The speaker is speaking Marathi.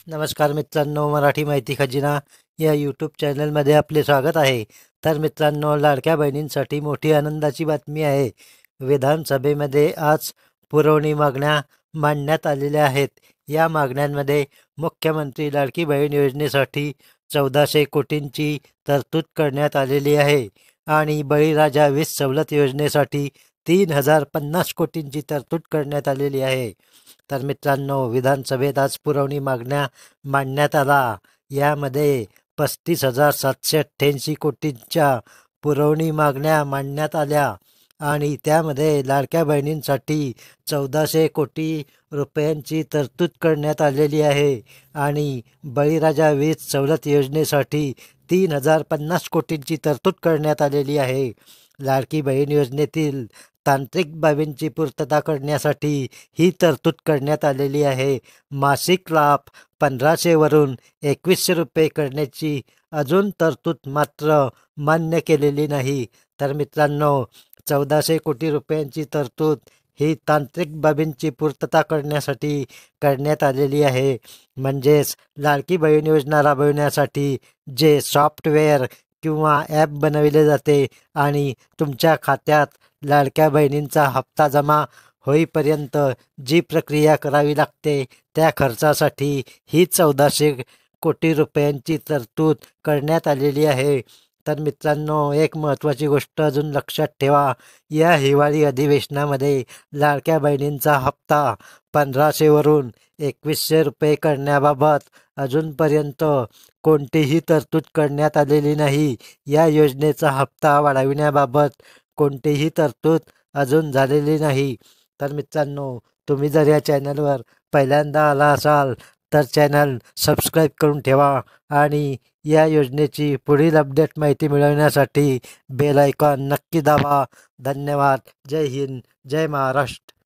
नमस्कार मित्रांनो, मराठी माहिती खजिना या यूट्यूब चॅनलमध्ये आपले स्वागत आहे. तर मित्रांनो, लाडक्या बहिणींसाठी मोठी आनंदाची बातमी आहे. विधानसभेमध्ये आज पुरवणी मागण्या मांडण्यात आलेल्या आहेत. या मागण्यांमध्ये मुख्यमंत्री लाडकी बहीण योजनेसाठी 1400 कोटींची तरतूद करण्यात आलेली आहे आणि बळीराजा वीज सवलत योजनेसाठी 3050 कोटींची तरतूद करण्यात आलेली आहे. तर मित्रांनो, विधानसभेत आज पुरवणी मागण्या मांडण्यात आला. यामध्ये 35,788 कोटींच्या पुरवणी मागण्या मांडण्यात आल्या आणि त्यामध्ये लाडक्या बहिणींसाठी 1400 कोटी रुपयांची तरतूद करण्यात आलेली आहे आणि बळीराजा वीज सवलत योजनेसाठी 3050 कोटींची तरतूद करण्यात आलेली आहे. लाडकी बहीण योजनेतील तांत्रिक बाबींची पूर्तता करण्यासाठी ही तरतूद करण्यात आलेली आहे. मासिक लाभ 1500 वरून 2100 रुपये करण्याची अजून तरतूद मात्र मान्य केलेली नाही. तर मित्रांनो, 1400 कोटी रुपयांची तरतूद ही तांत्रिक बाबींची पूर्तता करण्यासाठी करण्यात आलेली आहे. म्हणजेच लाडकी बहीण योजना राबविण्यासाठी जे सॉफ्टवेअर किंवा ॲप बनविले जाते आणि तुमच्या खात्यात लाडक्या बहिणींचा हप्ता जमा होईपर्यंत जी प्रक्रिया करावी लागते त्या खर्चासाठी ही 1400 कोटी रुपयांची तरतूद करण्यात आलेली आहे. तर मित्रांनो, एक महत्त्वाची गोष्ट अजून लक्षात ठेवा. या हिवाळी अधिवेशनामध्ये लाडक्या बहिणींचा हप्ता 1500 वरून 2100 रुपये करण्याबाबत अजूनपर्यंत कोणतीही तरतूद करण्यात आलेली नाही. या योजनेचा हप्ता वाढविण्याबाबत कोणतीही तरतूद अजून झालेली नाही. तर मित्रांनो, तुम्ही जर या चॅनलवर पहिल्यांदा आला असाल तर चॅनल सबस्क्राईब करून ठेवा आणि या योजनेची पुढील अपडेट माहिती मिळवण्यासाठी बेल आयकॉन नक्की दाबा. धन्यवाद. जय हिंद, जय महाराष्ट्र.